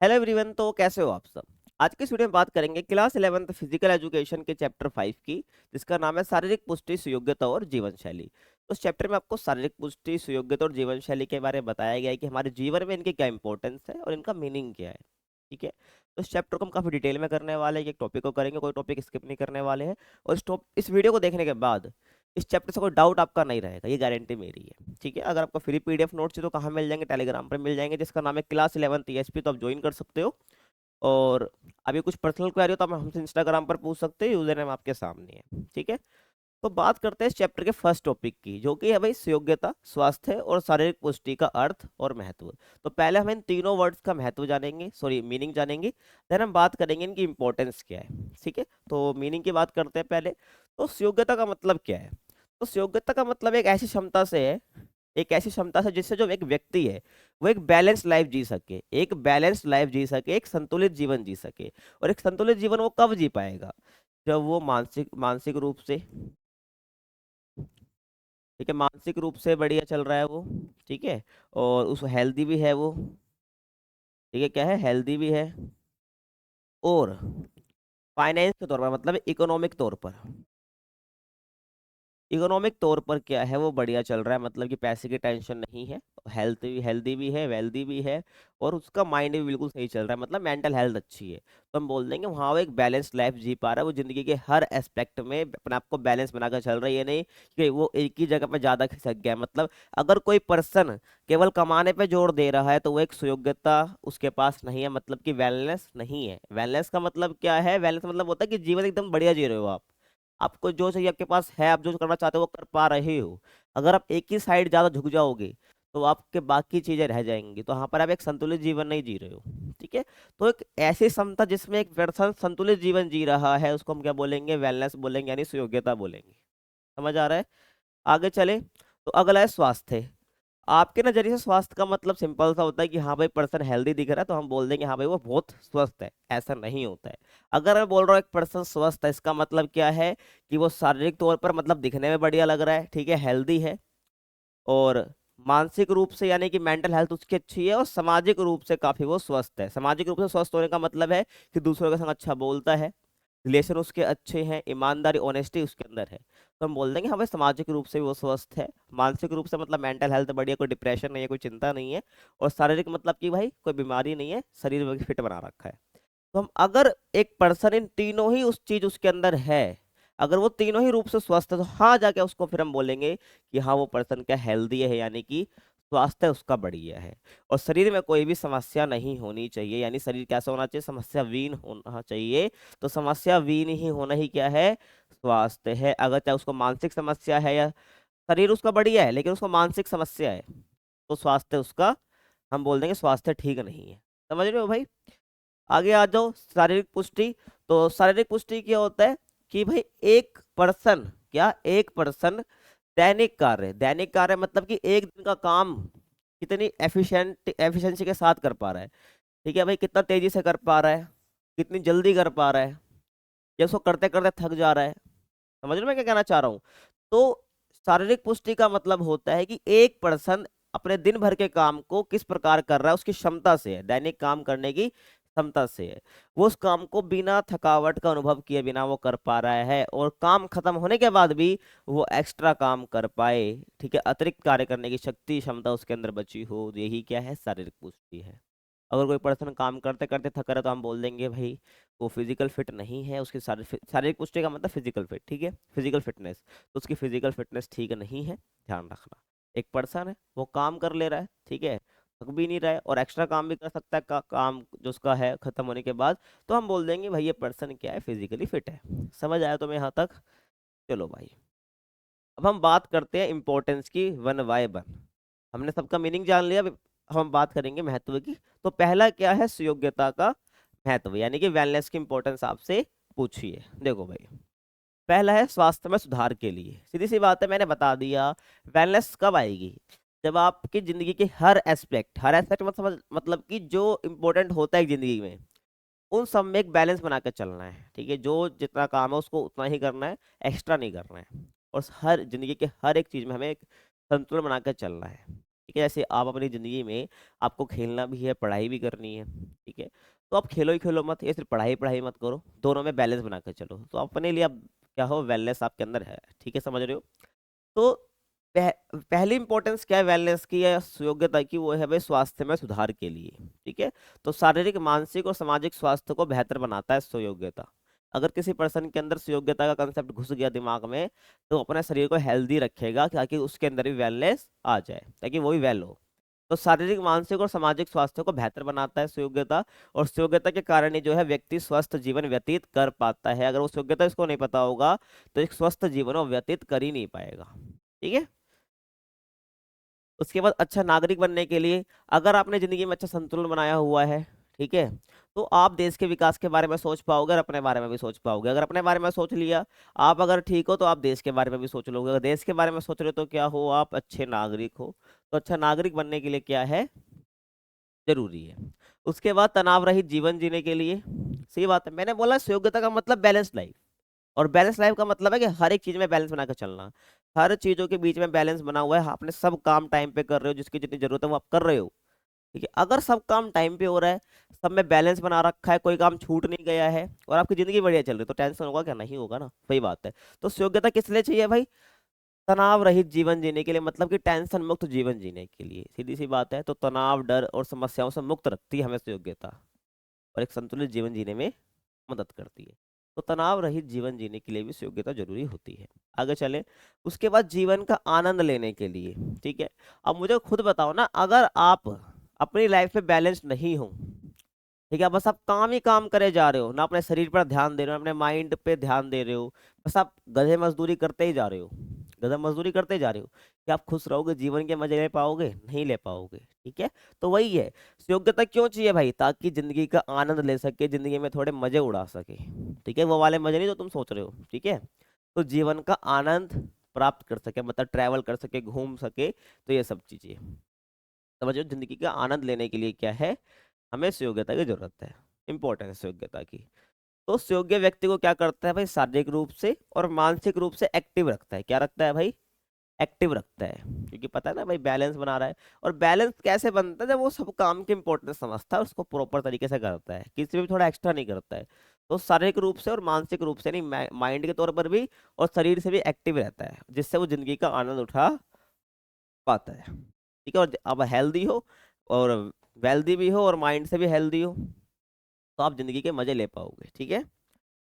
Hello everyone. तो कैसे हो आप सब। आज की इस वीडियो में बात करेंगे क्लास 11th फिजिकल एजुकेशन के चैप्टर 5 की, जिसका नाम है शारीरिक पुष्टि, सुयोग्यता और जीवन शैली। तो इस चैप्टर में आपको शारीरिक पुष्टि, सुयोग्यता और जीवन शैली के बारे में बताया गया है कि हमारे जीवन में इनकी क्या इंपॉर्टेंस है और इनका मीनिंग क्या है। ठीक है। तो इस चैप्टर को हम काफी डिटेल में करने वाले हैं, एक टॉपिक को करेंगे, कोई टॉपिक स्किप नहीं करने वाले हैं। और इस वीडियो को देखने के बाद इस चैप्टर से कोई डाउट आपका नहीं रहेगा, ये गारंटी मेरी है। ठीक है। अगर आपको फ्री पीडीएफ नोट्स चाहिए तो कहाँ मिल जाएंगे, टेलीग्राम पर मिल जाएंगे, जिसका नाम है क्लास 11 टीएसपी, तो आप ज्वाइन कर सकते हो। और अभी कुछ पर्सनल क्वेरी हो तो आप हमसे इंस्टाग्राम पर पूछ सकते हैं, यूजर नेम आपके सामने है। ठीक है। तो बात करते हैं इस चैप्टर के फर्स्ट टॉपिक की, जो कि है भाई योग्यता, स्वास्थ्य और शारीरिक पुष्टि का अर्थ और महत्व। तो पहले हम इन तीनों वर्ड्स का महत्व जानेंगे, सॉरी मीनिंग जानेंगे। देन हम बात करेंगे इनकी इंपॉर्टेंस क्या है। ठीक है। तो मीनिंग की बात करते हैं पहले। तो योग्यता का मतलब क्या है। तो योग्यता का मतलब एक ऐसी क्षमता से है, एक ऐसी क्षमता से जिससे जो एक व्यक्ति है वो एक बैलेंस लाइफ जी सके, एक बैलेंस लाइफ जी सके, एक संतुलित जीवन जी सके। और एक संतुलित जीवन वो कब जी पाएगा, जब वो मानसिक मानसिक रूप से, ठीक है, मानसिक रूप से बढ़िया चल रहा है वो। ठीक है। और उस हेल्दी भी है वो। ठीक है, क्या है, हेल्दी भी है। और फाइनेंस के तौर पर मतलब इकोनॉमिक तौर पर, इकोनॉमिक तौर पर क्या है, वो बढ़िया चल रहा है, मतलब कि पैसे की टेंशन नहीं है। हेल्दी भी है, वेल्दी भी है। और उसका माइंड भी बिल्कुल सही चल रहा है, मतलब मेंटल हेल्थ अच्छी है। तो हम बोल देंगे वहाँ वो एक बैलेंस लाइफ जी पा रहा है, वो जिंदगी के हर एस्पेक्ट में अपने आप को बैलेंस बनाकर चल रहा है। ये नहीं कि वो एक ही जगह पे ज्यादा खिसक गया। मतलब अगर कोई पर्सन केवल कमाने पे जोर दे रहा है तो वो एक सुयोग्यता उसके पास नहीं है, मतलब कि वेलनेस नहीं है। वेलनेस का मतलब क्या है, वेलनेस मतलब होता है कि जीवन एकदम बढ़िया जी रहे हो आप, आपको जो चाहिए आपके पास है, आप जो करना चाहते हो वो कर पा रहे हो। अगर आप एक ही साइड ज्यादा झुक जाओगे तो आपके बाकी चीजें रह जाएंगी, तो यहाँ पर आप एक संतुलित जीवन नहीं जी रहे हो। ठीक है। तो एक ऐसी क्षमता जिसमें एक पर्सन संतुलित जीवन जी रहा है, उसको हम क्या बोलेंगे, वेलनेस बोलेंगे, यानी सुयोग्यता बोलेंगे। समझ आ रहा है। आगे चले। तो अगला है स्वास्थ्य। आपके नजरिए से स्वास्थ्य का मतलब सिंपल सा होता है कि हाँ भाई पर्सन हेल्दी दिख रहा है तो हम बोल देंगे हाँ भाई वो बहुत स्वस्थ है। ऐसा नहीं होता है। अगर मैं बोल रहा हूँ एक पर्सन स्वस्थ है, इसका मतलब क्या है कि वो शारीरिक तौर पर मतलब दिखने में बढ़िया लग रहा है, ठीक है, हेल्दी है। और मानसिक रूप से यानी कि मेंटल हेल्थ उसकी अच्छी है, और सामाजिक रूप से काफी वो स्वस्थ है। सामाजिक रूप से स्वस्थ होने का मतलब है कि दूसरों के संग अच्छा बोलता है, रिलेशन उसके अच्छे हैं, ईमानदारी ऑनेस्टी उसके अंदर है। तो हम बोल देंगे हाँ भाई सामाजिक रूप से भी वो स्वस्थ है। मानसिक रूप से मतलब मेंटल हेल्थ बढ़िया, कोई डिप्रेशन नहीं है, कोई चिंता नहीं है। और शारीरिक मतलब कि भाई कोई बीमारी नहीं है, शरीर में फिट बना रखा है। तो हम अगर एक पर्सन इन तीनों ही उस चीज उसके अंदर है, अगर वो तीनों ही रूप से स्वस्थ है, तो हाँ जाके उसको फिर हम बोलेंगे कि हाँ वो पर्सन क्या हेल्दी है, यानी कि स्वास्थ्य उसका बढ़िया है। और शरीर में कोई भी समस्या नहीं होनी चाहिए, यानी शरीर कैसा होना चाहिए, समस्या विहीन होना चाहिए। तो समस्या विहीन ही होना ही क्या है, स्वास्थ्य है। अगर चाहे उसको मानसिक समस्या है या शरीर उसका बढ़िया है लेकिन उसको मानसिक समस्या है, तो स्वास्थ्य उसका, हम बोल देंगे स्वास्थ्य ठीक नहीं है। समझ रहे हो भाई। आगे आ जाओ, शारीरिक पुष्टि। तो शारीरिक पुष्टि क्या होता है कि भाई एक पर्सन, क्या एक पर्सन दैनिक कार्य मतलब कि एक दिन का काम कितनी एफिशिएंसी के साथ कर पा रहा है। ठीक है भाई, कितना तेजी से कर पा रहा है, कितनी जल्दी कर पा रहा है, या उसको करते करते थक जा रहा है। समझ रहे हो मैं क्या कहना चाह रहा हूँ। तो शारीरिक पुष्टि का मतलब होता है कि एक पर्सन अपने दिन भर के काम को किस प्रकार कर रहा है, उसकी क्षमता से है, दैनिक काम करने की क्षमता से है। वो उस काम को बिना थकावट का अनुभव किए बिना वो कर पा रहा है, और काम खत्म होने के बाद भी वो एक्स्ट्रा काम कर पाए। ठीक है, अतिरिक्त कार्य करने की शक्ति, क्षमता उसके अंदर बची हो, यही क्या है, शारीरिक पुष्टि है। अगर कोई पर्सन काम करते करते थक रहा है तो हम बोल देंगे भाई वो फिजिकल फिट नहीं है, उसकी शारीरिक पुष्टि का मतलब फिजिकल फिट। ठीक है, फिजिकल फिटनेस, तो उसकी फिजिकल फिटनेस ठीक नहीं है, ध्यान रखना। एक पर्सन है वो काम कर ले रहा है, ठीक है, थक भी नहीं रहा है और एक्स्ट्रा काम भी कर सकता है, काम जो उसका है खत्म होने के बाद, तो हम बोल देंगे भाई ये पर्सन क्या है, फिजिकली फिट है। समझ आया तुम्हें यहाँ तक। चलो भाई, अब हम बात करते हैं इंपॉर्टेंस की, वन बाय वन। हमने सबका मीनिंग जान लिया, अब हम बात करेंगे महत्व की। तो पहला क्या है, सुयोग्यता का महत्व, यानी कि वेलनेस की इंपॉर्टेंस आपसे पूछी है। देखो भाई, पहला है स्वास्थ्य में सुधार के लिए। सीधी सी बात है, मैंने बता दिया। वेलनेस कब आएगी, जब आपकी जिंदगी के हर एस्पेक्ट मतलब कि जो इंपॉर्टेंट होता है एक जिंदगी में, उन सब में एक बैलेंस बना के चलना है। ठीक है, जो जितना काम है उसको उतना ही करना है, एक्स्ट्रा नहीं करना है। और हर जिंदगी के हर एक चीज में हमें एक संतुलन बना के चलना है। ठीक है, जैसे आप अपनी जिंदगी में आपको खेलना भी है, पढ़ाई भी करनी है, ठीक है, तो आप खेलो ही खेलो मत, या सिर्फ पढ़ाई पढ़ाई मत करो, दोनों में बैलेंस बना कर चलो, तो अपने लिए आप क्या हो, वेलनेस आपके अंदर है, ठीक है, समझ रहे हो। तो पहली इंपॉर्टेंस क्या है वेलनेस की या योग्यता की, वो है भाई स्वास्थ्य में सुधार के लिए, ठीक है। तो शारीरिक, मानसिक और सामाजिक स्वास्थ्य को बेहतर बनाता है सुयोग्यता। अगर किसी पर्सन के अंदर सुयोग्यता का कंसेप्ट घुस गया दिमाग में, तो अपने शरीर को हेल्दी रखेगा ताकि उसके अंदर भी वेलनेस आ जाए, ताकि वो भी वेल हो। तो शारीरिक, मानसिक और सामाजिक स्वास्थ्य को बेहतर बनाता है सुयोग्यता। और सुयोग्यता के कारण ही जो है व्यक्ति स्वस्थ जीवन व्यतीत कर पाता है। अगर वो सुयोग्यता इसको नहीं पता होगा, तो एक स्वस्थ जीवन वो व्यतीत कर ही नहीं पाएगा, ठीक है। उसके बाद अच्छा नागरिक बनने के लिए, अगर आपने जिंदगी में अच्छा संतुलन बनाया हुआ है, ठीक है, तो आप देश के विकास के बारे में सोच पाओगे और अपने बारे में भी सोच पाओगे। अगर अपने बारे में सोच लिया आप, अगर ठीक हो, तो आप देश के बारे में भी सोच लोगे। अगर देश के बारे में सोच रहे हो तो क्या हो, आप अच्छे नागरिक हो। तो अच्छा नागरिक बनने के लिए क्या है, जरूरी है। उसके बाद तनाव रहित जीवन जीने के लिए, सही बात है, मैंने बोला योग्यता का मतलब बैलेंस लाइफ। और बैलेंस लाइफ का मतलब है कि हर एक चीज में बैलेंस बनाकर चलना। हर चीजों के बीच में बैलेंस बना हुआ है, आपने सब काम टाइम पे कर रहे हो, जिसकी जितनी जरूरत है वो आप कर रहे हो, ठीक है। अगर सब काम टाइम पे हो रहा है, सब में बैलेंस बना रखा है, कोई काम छूट नहीं गया है, और आपकी जिंदगी बढ़िया चल रही है, तो टेंशन होगा क्या, नहीं होगा ना, वही बात है। तो योग्यता किस लिए चाहिए भाई, तनाव रहित जीवन जीने के लिए, मतलब कि टेंशन मुक्त जीवन जीने के लिए, सीधी सी बात है। तो तनाव, डर और समस्याओं से मुक्त रखती है हमें योग्यता, और एक संतुलित जीवन जीने में मदद करती है। तो तनाव रहित जीवन जीने के लिए भी योग्यता जरूरी होती है। आगे चले, उसके बाद जीवन का आनंद लेने के लिए, ठीक है। अब मुझे खुद बताओ ना, अगर आप अपनी लाइफ में बैलेंस नहीं हो, ठीक है, बस आप काम ही काम करे जा रहे हो, ना अपने शरीर पर ध्यान दे रहे हो, अपने माइंड पे ध्यान दे रहे हो, बस आप गधे मजदूरी करते ही जा रहे हो, गधा मजदूरी करते जा रहे हो, क्या आप खुश रहोगे, जीवन के मजे ले पाओगे, नहीं ले पाओगे, ठीक है। तो वही है, योग्यता क्यों चाहिए भाई, ताकि जिंदगी का आनंद ले सके, जिंदगी में थोड़े मजे उड़ा सके, ठीक है, वो वाले मजे नहीं जो तुम सोच रहे हो, ठीक है। तो जीवन का आनंद प्राप्त कर सके, मतलब ट्रैवल कर सके, घूम सके, तो ये सब चीजें समझो, जिंदगी का आनंद लेने के लिए क्या है, हमें योग्यता की जरूरत है, इंपॉर्टेंस योग्यता की। तो योग्य व्यक्ति को क्या करता है भाई, शारीरिक रूप से और मानसिक रूप से एक्टिव रखता है। क्या रखता है भाई, एक्टिव रखता है, क्योंकि पता है ना भाई बैलेंस बना रहा है। और बैलेंस कैसे बनता है, जब वो सब काम की इंपॉर्टेंस समझता है, उसको प्रॉपर तरीके से करता है, किसी में भी थोड़ा एक्स्ट्रा नहीं करता है। तो शारीरिक रूप से और मानसिक रूप से नहीं, माइंड के तौर पर भी और शरीर से भी एक्टिव रहता है, जिससे वो जिंदगी का आनंद उठा पाता है, ठीक है। और अब हेल्दी हो और वेल्दी भी हो और माइंड से भी हेल्दी हो, तो आप जिंदगी के मजे ले पाओगे, ठीक है।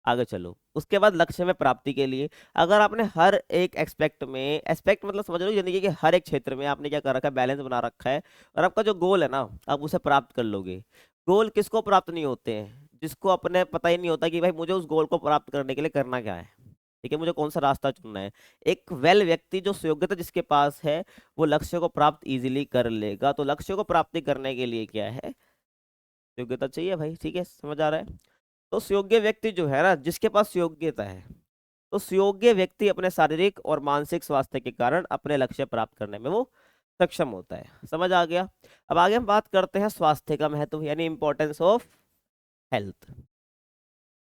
आगे चलो, उसके बाद लक्ष्य में प्राप्ति के लिए, अगर आपने हर एक एक्सपेक्ट में, एक्सपेक्ट मतलब समझ लो जिंदगी के हर एक क्षेत्र में आपने क्या कर रखा है, बैलेंस बना रखा है, और आपका जो गोल है ना, आप उसे प्राप्त कर लोगे। गोल किसको प्राप्त नहीं होते हैं, जिसको अपने पता ही नहीं होता कि भाई मुझे उस गोल को प्राप्त करने के लिए करना क्या है, ठीक है, मुझे कौन सा रास्ता चुनना है। एक वेल व्यक्ति जो योग्यता जिसके पास है, वो लक्ष्य को प्राप्त इजीली कर लेगा। तो लक्ष्य को प्राप्ति करने के लिए क्या है, योग्यता चाहिए भाई, ठीक है, समझ आ रहा है। तो सुयोग्य व्यक्ति जो है ना, जिसके पास योग्यता है, तो सुयोग्य व्यक्ति अपने शारीरिक और मानसिक स्वास्थ्य के कारण अपने लक्ष्य प्राप्त करने में वो सक्षम होता है। समझ आ गया। अब आगे हम बात करते हैं स्वास्थ्य का महत्व, यानी इंपॉर्टेंस ऑफ हेल्थ।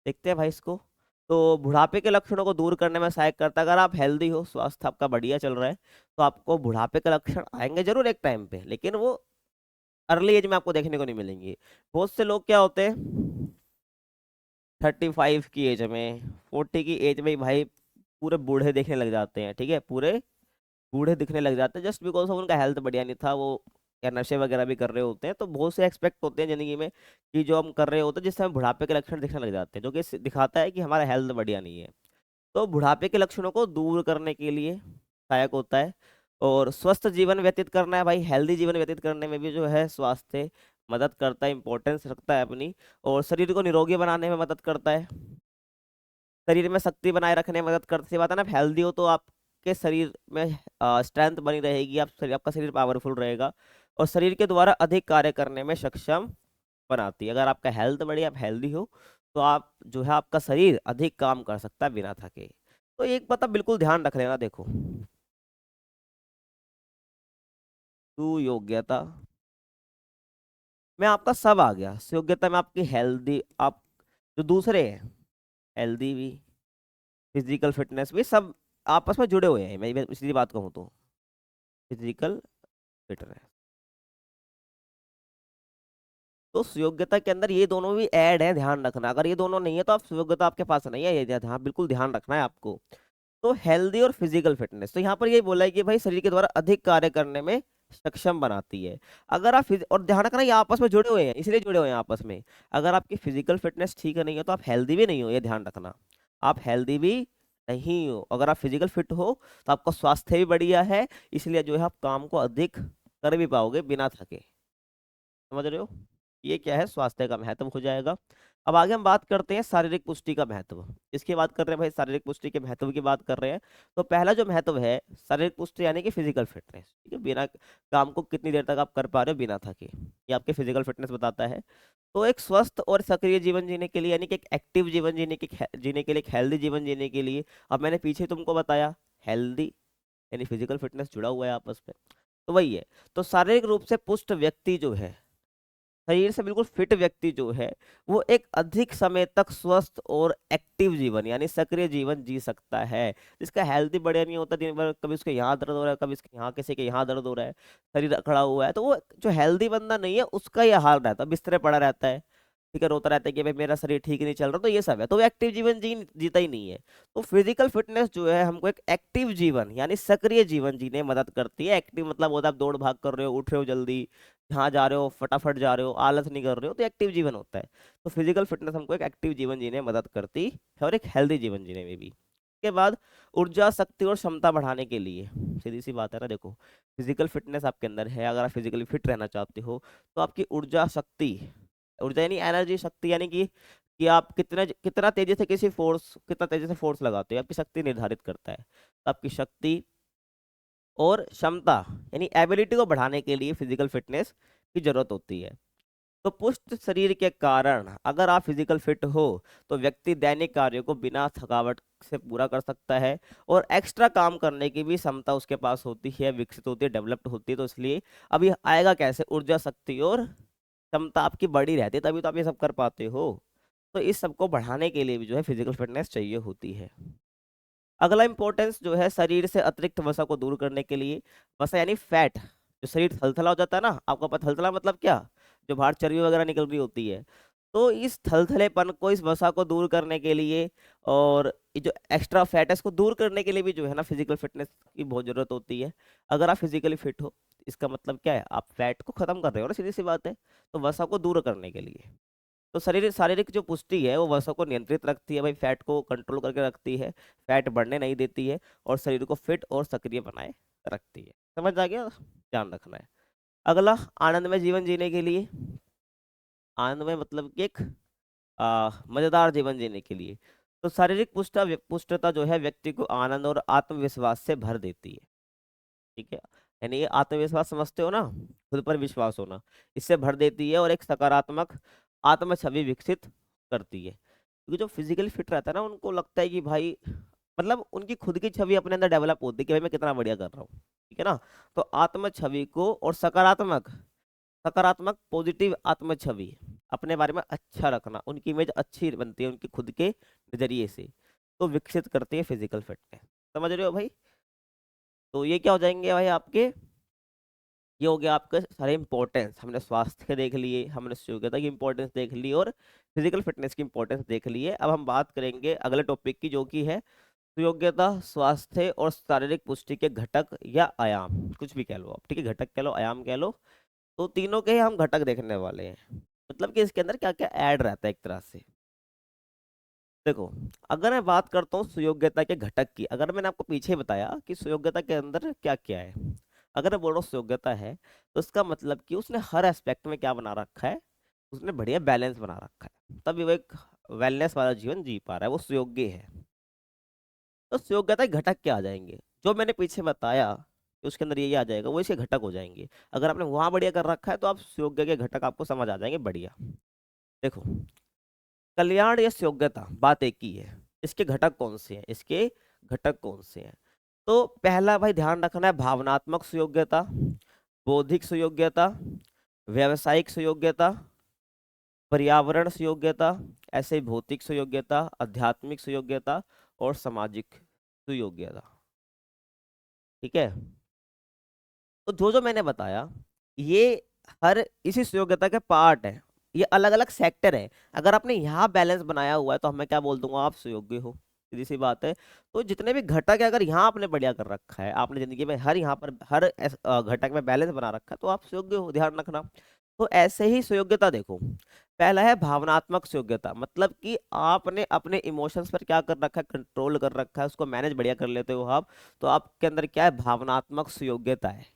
देखते हैं भाई इसको। तो बुढ़ापे के लक्षणों को दूर करने में सहायक करता है। अगर आप हेल्दी हो, स्वास्थ्य आपका बढ़िया चल रहा है, तो आपको बुढ़ापे के लक्षण आएंगे जरूर एक टाइम पे, लेकिन वो अर्ली एज में आपको देखने को नहीं मिलेंगे। बहुत से लोग क्या होते हैं, 35 की एज में, 40 की एज में ही भाई पूरे बूढ़े देखने लग जाते हैं, ठीक है, पूरे बूढ़े दिखने लग जाते हैं, जस्ट बिकॉज उनका हेल्थ बढ़िया नहीं था, वो या नशे वगैरह भी कर रहे होते हैं। तो बहुत से एक्सपेक्ट होते हैं जिंदगी में कि जो हम कर रहे होते हैं, जिससे हम बुढ़ापे के लक्षण दिखने लग जाते हैं, जो कि दिखाता है कि हमारा हेल्थ बढ़िया नहीं है। तो बुढ़ापे के लक्षणों को दूर करने के लिए सहायक होता है। और स्वस्थ जीवन व्यतीत करना है भाई, हेल्दी जीवन व्यतीत करने में भी जो है स्वास्थ्य मदद करता है, इंपॉर्टेंस रखता है अपनी। और शरीर को निरोगी बनाने में मदद करता है, शरीर में शक्ति बनाए रखने में मदद करती है। बात है ना, हेल्दी हो तो आपके शरीर में स्ट्रेंथ बनी रहेगी, आपका शरीर पावरफुल रहेगा, और शरीर के द्वारा अधिक कार्य करने में सक्षम बनाती है। अगर आपका हेल्थ बढ़िया, आप हेल्दी हो, तो आप जो है आपका शरीर अधिक काम कर सकता है बिना थके। तो एक बात आप बिल्कुल ध्यान रख लेना, देखो, सुयोग्यता में आपका सब आ गया, सुयोग्यता में आपकी हेल्दी, आप जो दूसरे हैं, हेल्दी भी, फिजिकल फिटनेस भी, सब आपस में जुड़े हुए हैं। मैं इसलिए बात कहूँ तो फिजिकल फिटनेस। तो सुयोग्यता के अंदर ये दोनों भी ऐड है, ध्यान रखना। अगर ये दोनों नहीं है तो आप सुयोग्यता आपके पास नहीं है, ये ध्यान बिल्कुल ध्यान रखना है आपको। तो हेल्दी और फिजिकल फिटनेस, तो यहाँ पर ये बोला है कि भाई शरीर के द्वारा अधिक कार्य करने में सक्षम बनाती है। अगर आप और ध्यान रखना ये आपस में जुड़े हुए हैं, इसलिए जुड़े हुए हैं आपस में। अगर आपकी फिजिकल फिटनेस ठीक नहीं है तो आप हेल्दी भी नहीं हो, ये ध्यान रखना। आप हेल्दी भी नहीं हो। अगर आप फिजिकल फिट हो तो आपका स्वास्थ्य भी बढ़िया है, इसलिए जो है आप काम को अधिक कर भी पाओगे बिना थके। समझ रहे हो? ये क्या है, स्वास्थ्य का महत्व हो जाएगा। अब आगे हम बात करते हैं शारीरिक पुष्टि का महत्व। इसकी बात कर रहे हैं भाई, शारीरिक पुष्टि के महत्व की बात कर रहे हैं। तो पहला जो महत्व है शारीरिक पुष्टि यानी कि फिजिकल फिटनेस, ठीक है, बिना काम को कितनी देर तक आप कर पा रहे हो बिना थके, ये आपके फिजिकल फिटनेस बताता है। तो एक स्वस्थ और सक्रिय जीवन जीने के लिए, यानी कि एक एक्टिव जीवन जीने के लिए, एक हेल्दी जीवन जीने के लिए, अब मैंने पीछे तुमको बताया हेल्दी यानी फिजिकल फिटनेस जुड़ा हुआ है आपस में, तो वही है। तो शारीरिक रूप से पुष्ट व्यक्ति जो है, शरीर से बिल्कुल फिट व्यक्ति जो है, वो एक अधिक समय तक स्वस्थ और एक्टिव जीवन यानी सक्रिय जीवन जी सकता है। जिसका हेल्थ ही बढ़िया नहीं होता, दिन भर कभी उसके यहाँ दर्द हो रहा है, कभी इसके यहाँ, किसी के यहाँ दर्द हो रहा है, शरीर अकड़ा हुआ है, तो वो जो हेल्दी बंदा नहीं है उसका ये हाल रहता है, बिस्तरे पड़ा रहता है, ठीक है, रोता रहता है कि भाई मेरा शरीर ठीक नहीं चल रहा, तो ये सब है, तो वो एक्टिव जीवन जीता ही नहीं है। तो फिजिकल फिटनेस जो है हमको एक एक्टिव जीवन यानी सक्रिय जीवन जीने में मदद करती है। एक्टिव मतलब होता है आप दौड़ भाग कर रहे हो, उठ रहे हो जल्दी, जहाँ जा रहे हो फटाफट जा रहे हो, आलस नहीं कर रहे हो, तो एक्टिव जीवन होता है। तो फिजिकल फिटनेस हमको एक एक्टिव जीवन जीने में मदद करती है और एक हेल्दी जीवन जीने में भी। के बाद ऊर्जा, शक्ति और क्षमता बढ़ाने के लिए, सीधी सी बात है ना, देखो फिजिकल फिटनेस आपके अंदर है, अगर आप फिजिकली फिट रहना चाहते हो तो आपकी ऊर्जा शक्ति, ऊर्जा यानी एनर्जी, शक्ति यानी कि आप कितना कितना तेजी से किसी फोर्स, कितना तेजी से फोर्स लगाते हो, आपकी शक्ति निर्धारित करता है। तो आपकी शक्ति और क्षमता यानी एबिलिटी को बढ़ाने के लिए फिजिकल फिटनेस की जरूरत होती है। तो पुष्ट शरीर के कारण अगर आप फिजिकल फिट हो तो व्यक्ति दैनिक कार्यों को बिना थकावट से पूरा कर सकता है, और एक्स्ट्रा काम करने की भी क्षमता उसके पास होती है, विकसित होती है, डेवलप्ड होती है। तो इसलिए अब ये आएगा कैसे, ऊर्जा, शक्ति और क्षमता आपकी बड़ी रहती है, तभी तो आप ये सब कर पाते हो। तो इस सब को बढ़ाने के लिए भी जो है फिजिकल फिटनेस चाहिए होती है। अगला इंपॉर्टेंस जो है शरीर से अतिरिक्त वसा को दूर करने के लिए, वसा यानी फैट, जो शरीर थलथला हो जाता है ना, आपका पता थलथला मतलब क्या, जो बाहर चर्बी वगैरह निकल रही होती है, तो इस थलथलेपन को, इस वसा को दूर करने के लिए और ये जो एक्स्ट्रा फैट है इसको दूर करने के लिए भी जो है ना फिजिकल फिटनेस की बहुत जरूरत होती है। अगर आप फिजिकली फिट हो इसका मतलब क्या है, आप फैट को खत्म कर रहे हो ना, सीधी सी बात है, तो वसा को दूर करने के लिए। तो शरीर शारीरिक जो पुष्टि है वो वसा को नियंत्रित रखती है भाई, फैट को कंट्रोल करके रखती है, फैट बढ़ने नहीं देती है, और शरीर को फिट और सक्रिय बनाए रखती है। समझ आ गया, ध्यान रखना है। अगला, आनंदमय जीवन जीने के लिए, आनंदमय मतलब कि एक मजेदार जीवन जीने के लिए, तो शारीरिक पुष्टता जो है व्यक्ति को आनंद और आत्मविश्वास से भर देती है, ठीक है, यानी ये आत्मविश्वास समझते हो ना, खुद पर विश्वास होना, इससे भर देती है और एक सकारात्मक आत्म छवि विकसित करती है। क्योंकि जो फिजिकली फिट रहता है ना उनको लगता है कि भाई, मतलब उनकी खुद की छवि अपने अंदर डेवलप होती है कि भाई मैं कितना बढ़िया कर रहा हूँ, ठीक है ना। तो आत्म छवि को और सकारात्मक, सकारात्मक पॉजिटिव आत्म छवि, अपने बारे में अच्छा रखना, उनकी इमेज अच्छी बनती है उनकी खुद के नजरिए से, तो विकसित करती है फिजिकल फिटनेस। समझ रहे हो भाई? तो ये क्या हो जाएंगे भाई आपके, ये हो गया आपका सारे इंपॉर्टेंस, हमने स्वास्थ्य के देख लिए, हमने योग्यता की इंपॉर्टेंस देख ली, और फिजिकल फिटनेस की इंपॉर्टेंस देख ली है। अब हम बात करेंगे अगले टॉपिक की, जो कि है योग्यता, स्वास्थ्य और शारीरिक पुष्टि के घटक या आयाम, कुछ भी कह लो आप, ठीक है, घटक कह लो, आयाम कह लो, तो तीनों के ही हम घटक देखने वाले हैं, मतलब कि इसके अंदर क्या क्या ऐड रहता है एक तरह से। देखो, अगर मैं बात करता हूँ सुयोग्यता के घटक की, अगर मैंने आपको पीछे बताया कि सुयोग्यता के अंदर क्या क्या है, अगर मैं बोल रहा हूँ सुयोग्यता है तो इसका मतलब कि उसने हर एस्पेक्ट में क्या बना रखा है, उसने बढ़िया बैलेंस बना रखा है, तभी वो एक वेलनेस वाला जीवन जी पा रहा है, वो सुयोग्य है। तो सुयोग्यता के घटक क्या आ जाएंगे, जो मैंने पीछे बताया कि उसके अंदर ये आ जाएगा, वो इसके घटक हो जाएंगे। अगर आपने वहां बढ़िया कर रखा है तो आप सुयोग्य के घटक आपको समझ आ जाएंगे बढ़िया। देखो, कल्याण या योग्यता बात एक ही है, इसके घटक कौन से हैं, इसके घटक कौन से हैं। तो पहला भाई ध्यान रखना है, भावनात्मक सुयोग्यता, बौद्धिक सुयोग्यता, व्यावसायिक सुयोग्यता, पर्यावरण सुयोग्यता, ऐसे ही भौतिक सुयोग्यता, आध्यात्मिक सुयोग्यता और सामाजिक सुयोग्यता, ठीक है। तो जो जो मैंने बताया ये हर इसी योग्यता के पार्ट है, ये अलग अलग सेक्टर है। अगर आपने यहाँ बैलेंस बनाया हुआ है तो मैं क्या बोल दूंगा, आप सुयोग्य हो, सीधी सी बात है। तो जितने भी घटक है अगर यहाँ आपने बढ़िया कर रखा है, आपने जिंदगी में हर यहाँ पर हर घटक में बैलेंस बना रखा है, तो आप सुयोग्य हो, ध्यान रखना। तो ऐसे ही सुयोग्यता देखो, पहला है भावनात्मक सुयोग्यता, मतलब कि आपने अपने इमोशंस पर क्या कर रखा है, कंट्रोल कर रखा है, उसको मैनेज बढ़िया कर लेते हो आप। तो आपके अंदर क्या है, भावनात्मक सुयोग्यता है,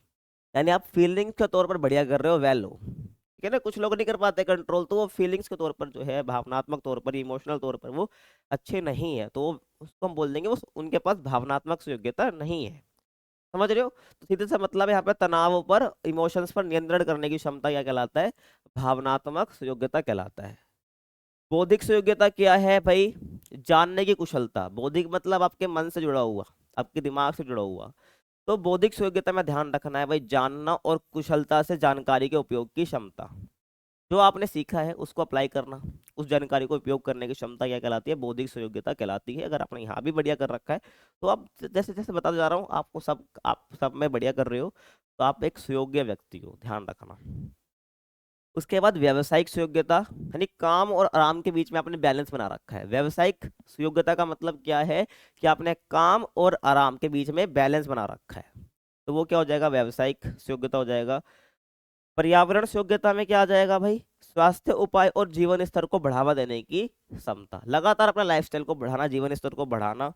यानी आप फीलिंग्स के तौर पर बढ़िया कर रहे हो, वेल हो। ठीक है ना, कुछ लोग नहीं कर पाते कंट्रोल, तो वो फीलिंग्स के तौर पर जो है, भावनात्मक तौर पर, इमोशनल तौर पर वो अच्छे नहीं है, तो उसको हम बोल देंगे वो उनके पास भावनात्मक योग्यता नहीं है। समझ रहे हो? तो सीधे सा मतलब है यहाँ पे तनाव पर, इमोशंस पर नियंत्रण करने की क्षमता क्या कहलाता है, भावनात्मक योग्यता कहलाता है। बौद्धिक योग्यता क्या है भाई, जानने की कुशलता। बौद्धिक मतलब आपके मन से जुड़ा हुआ, आपके दिमाग से जुड़ा हुआ। तो बौद्धिक योग्यता में ध्यान रखना है भाई, जानना और कुशलता से जानकारी के उपयोग की क्षमता। जो आपने सीखा है उसको अप्लाई करना, उस जानकारी को उपयोग करने की क्षमता क्या कहलाती है, बौद्धिक योग्यता कहलाती है। अगर आपने यहाँ भी बढ़िया कर रखा है तो आप, जैसे जैसे बताते जा रहा हूँ आपको, सब आप सब में बढ़िया कर रहे हो, तो आप एक सुयोग्य व्यक्ति हो, ध्यान रखना। उसके बाद व्यावसायिक सुयोग्यता, यानी काम और आराम के बीच में आपने बैलेंस बना रखा है। व्यावसायिक सुयोग्यता का मतलब क्या है कि आपने काम और आराम के बीच में बैलेंस बना रखा है, तो वो क्या हो जाएगा, व्यावसायिक योग्यता हो जाएगा। पर्यावरण योग्यता में क्या आ जाएगा भाई, स्वास्थ्य उपाय और जीवन स्तर को बढ़ावा देने की क्षमता, लगातार अपना लाइफस्टाइल को बढ़ाना, जीवन स्तर को बढ़ाना,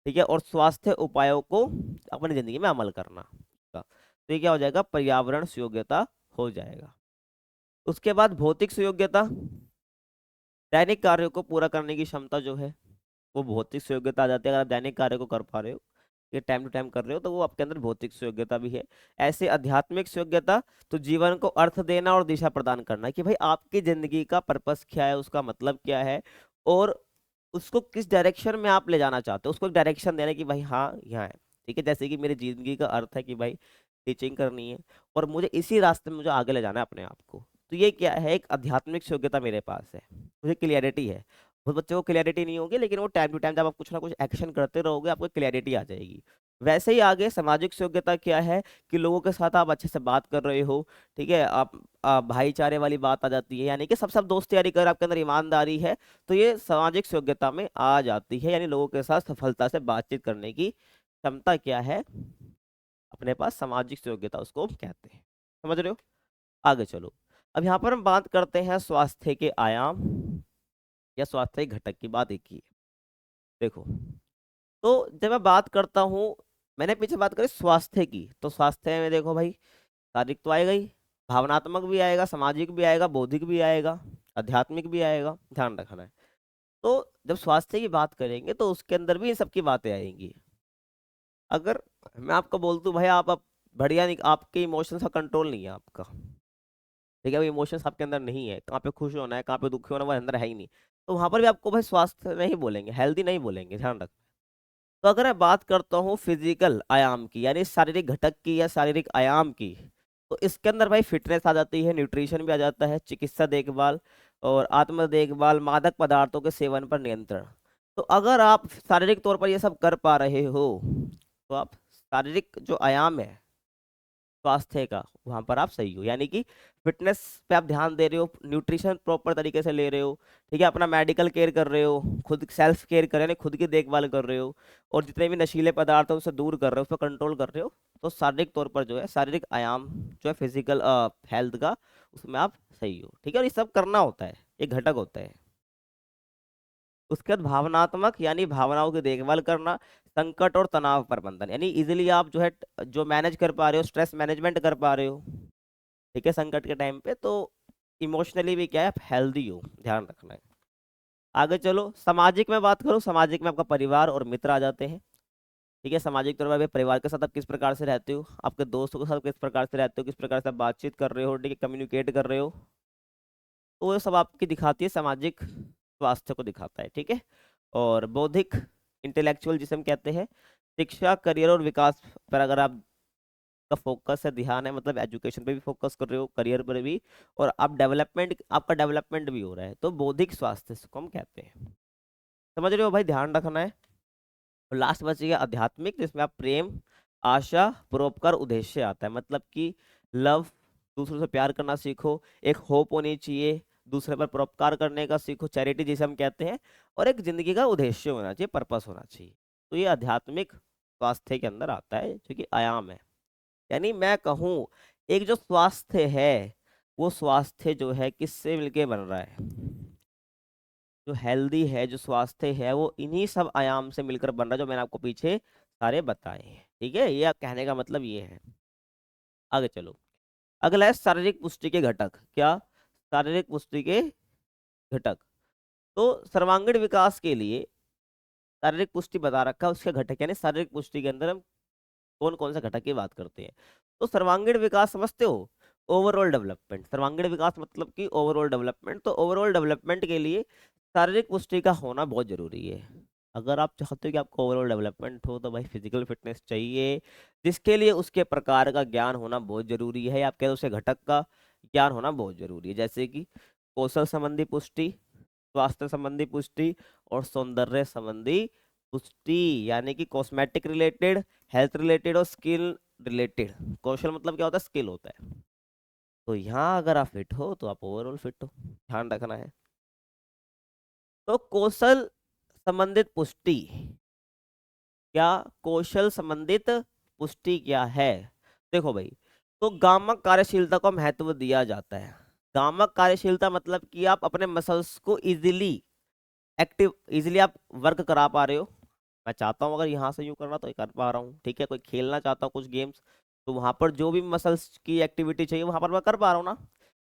ठीक है, और स्वास्थ्य उपायों को अपनी जिंदगी में अमल करना। तो ये क्या हो जाएगा, पर्यावरण योग्यता हो जाएगा। उसके बाद भौतिक सुयोग्यता, दैनिक कार्यों को पूरा करने की क्षमता जो है, वो भौतिक सुयोग्यता आ जाती है। अगर आप दैनिक कार्य को कर पा रहे हो, ये टाइम टू टाइम कर रहे हो, तो वो आपके अंदर भौतिक सुयोग्यता भी है। ऐसे आध्यात्मिक सुयोग्यता, तो जीवन को अर्थ देना और दिशा प्रदान करना, कि भाई आपकी जिंदगी का पर्पस क्या है, उसका मतलब क्या है, और उसको किस डायरेक्शन में आप ले जाना चाहते हो, उसको एक डायरेक्शन देना कि भाई हाँ यहाँ है। ठीक है, जैसे कि मेरी जिंदगी का अर्थ है कि भाई टीचिंग करनी है, और मुझे इसी रास्ते में मुझे आगे ले जाना है अपने आप को। तो ये क्या है, एक आध्यात्मिक योग्यता मेरे पास है, मुझे क्लियरिटी है। बहुत बच्चों को क्लियरिटी नहीं होगी, लेकिन वो टाइम टू टाइम जब आप कुछ ना कुछ एक्शन करते रहोगे आपको क्लियरिटी आ जाएगी। वैसे ही आगे सामाजिक योग्यता क्या है, कि लोगों के साथ आप अच्छे से बात कर रहे हो, ठीक है, आप भाईचारे वाली बात आ जाती है, यानी कि सब दोस्त यारी कर, आपके अंदर ईमानदारी है, तो ये सामाजिक योग्यता में आ जाती है, यानी लोगों के साथ सफलता से बातचीत करने की क्षमता क्या है अपने पास, सामाजिक योग्यता उसको हम कहते हैं। समझ रहे हो? आगे चलो, अब यहाँ पर हम बात करते हैं स्वास्थ्य के आयाम या स्वास्थ्य घटक की, बात एक ही है। देखो, तो जब मैं बात करता हूँ, मैंने पीछे बात करी स्वास्थ्य की, तो स्वास्थ्य में देखो भाई, शारीरिक तो आएगा ही, भावनात्मक भी आएगा, सामाजिक भी आएगा, बौद्धिक भी आएगा, आध्यात्मिक भी आएगा, ध्यान रखना है। तो जब स्वास्थ्य की बात करेंगे तो उसके अंदर भी इन सब की बातें आएंगी। अगर मैं आपको बोल दूं भाई आप बढ़िया नहीं, आपके इमोशंस का कंट्रोल नहीं है आपका, ठीक है, वो इमोशंस आपके अंदर नहीं है, कहाँ पे खुश होना है, कहाँ पे दुखी होना, वो अंदर है ही नहीं, तो वहां पर भी आपको भाई स्वास्थ्य नहीं बोलेंगे, हेल्दी नहीं बोलेंगे, ध्यान रख। तो अगर मैं बात करता हूँ फिजिकल आयाम की, यानी शारीरिक घटक की या शारीरिक आयाम की, तो इसके अंदर भाई फिटनेस आ जाती है, न्यूट्रिशन भी आ जाता है, चिकित्सा देखभाल और आत्म देखभाल, मादक पदार्थों के सेवन पर नियंत्रण। तो अगर आप शारीरिक तौर पर ये सब कर पा रहे हो, तो आप शारीरिक जो आयाम है स्वास्थ्य का, वहां पर आप सही हो, यानी कि फिटनेस पे आप ध्यान दे रहे हो, न्यूट्रिशन प्रॉपर तरीके से ले रहे हो, ठीक है, अपना मेडिकल केयर कर रहे हो, खुद सेल्फ केयर कर रहे हो, यानी खुद की देखभाल कर रहे हो, और जितने भी नशीले पदार्थ हैं उनसे दूर कर रहे हो, उस पर कंट्रोल कर रहे हो। तो शारीरिक तौर पर जो है, शारीरिक आयाम जो है फिजिकल हेल्थ का, उसमें आप सही हो, ठीक है, और ये सब करना होता है, ये घटक होता है। उसके बाद भावनात्मक, यानी भावनाओं की देखभाल करना, संकट और तनाव प्रबंधन, यानी इजिली आप जो है जो मैनेज कर पा रहे हो, स्ट्रेस मैनेजमेंट कर पा रहे हो, ठीक है, संकट के टाइम पे, तो इमोशनली भी क्या है, आप हेल्दी हो, ध्यान रखना है। आगे चलो, सामाजिक में बात करूँ, सामाजिक में आपका परिवार और मित्र आ जाते हैं। ठीक है, सामाजिक तौर पर परिवार के साथ आप किस प्रकार से रहते हो, आपके दोस्तों के साथ किस प्रकार से रहते हो, किस प्रकार से आप बातचीत कर रहे हो, ठीक है, कम्युनिकेट कर रहे हो, तो वो सब आपकी दिखाती है, सामाजिक स्वास्थ्य को दिखाता है, ठीक है। और बौद्धिक, इंटेलेक्चुअल जिसे हम कहते हैं, शिक्षा, करियर और विकास पर अगर आप का फोकस है, ध्यान है, मतलब एजुकेशन पे भी फोकस कर रहे हो, करियर पर भी, और आप डेवलपमेंट, आपका डेवलपमेंट भी हो रहा है, तो बौद्धिक स्वास्थ्य इसको हम कहते हैं। समझ रहे हो भाई, ध्यान रखना है। और लास्ट बच गया आध्यात्मिक, जिसमें आप प्रेम, आशा, परोपकार, उद्देश्य आता है। मतलब कि लव, दूसरों से प्यार करना सीखो, एक होप होनी चाहिए, दूसरे पर परोपकार करने का सीखो, चैरिटी जिसे हम कहते हैं, और एक जिंदगी का उद्देश्य होना चाहिए, पर्पस होना चाहिए। तो ये आध्यात्मिक स्वास्थ्य के अंदर आता है, जो कि आयाम है। यानी मैं कहूँ, एक जो स्वास्थ्य है, वो स्वास्थ्य जो है किससे मिलके बन रहा है? जो हेल्दी है, जो स्वास्थ्य है, वो इन्हीं सब आयाम से मिलकर बन रहा है, जो मैंने आपको पीछे सारे बताए हैं। ठीक है, ये कहने का मतलब ये है। आगे चलो। अगला है शारीरिक पुष्टि के घटक। क्या? शारीरिक पुष्टि के घटक। तो सर्वांगीण विकास के लिए शारीरिक पुष्टि बता रखा है, उसके घटक, यानी शारीरिक पुष्टि के अंदर हम कौन कौन से घटक की बात करते हैं। तो सर्वांगीण विकास समझते हो? Overall development. सर्वांगीण विकास मतलब कि ओवरऑल डेवलपमेंट। तो ओवरऑल डेवलपमेंट के लिए शारीरिक पुष्टि का होना बहुत जरूरी है। अगर आप चाहते हो कि आपको ओवरऑल डेवलपमेंट हो, तो भाई फिजिकल फिटनेस चाहिए, जिसके लिए उसके प्रकार का ज्ञान होना बहुत जरूरी है। आप कह दो, उसके घटक का ज्ञान होना बहुत जरूरी है, जैसे कि कौशल संबंधी पुष्टि, स्वास्थ्य संबंधी पुष्टि, और सौंदर्य संबंधी पुष्टि, यानी कि कॉस्मेटिक रिलेटेड, हेल्थ रिलेटेड, और स्किल रिलेटेड। कौशल मतलब क्या होता है? स्किल होता है। तो यहाँ अगर आप फिट हो, तो आप ओवरऑल फिट हो, ध्यान रखना है। तो कौशल संबंधित पुष्टि, क्या कौशल संबंधित पुष्टि क्या है? देखो भाई, तो गामक कार्यशीलता को महत्व दिया जाता है। गामक कार्यशीलता मतलब कि आप अपने मसल्स को इजीली एक्टिव, इजीली आप वर्क करा पा रहे हो। मैं चाहता हूँ अगर यहाँ से यूँ करना, तो ये कर पा रहा हूँ। ठीक है, कोई खेलना चाहता हूँ कुछ गेम्स, तो वहां पर जो भी मसल्स की एक्टिविटी चाहिए वहां पर मैं कर पा रहा हूँ ना।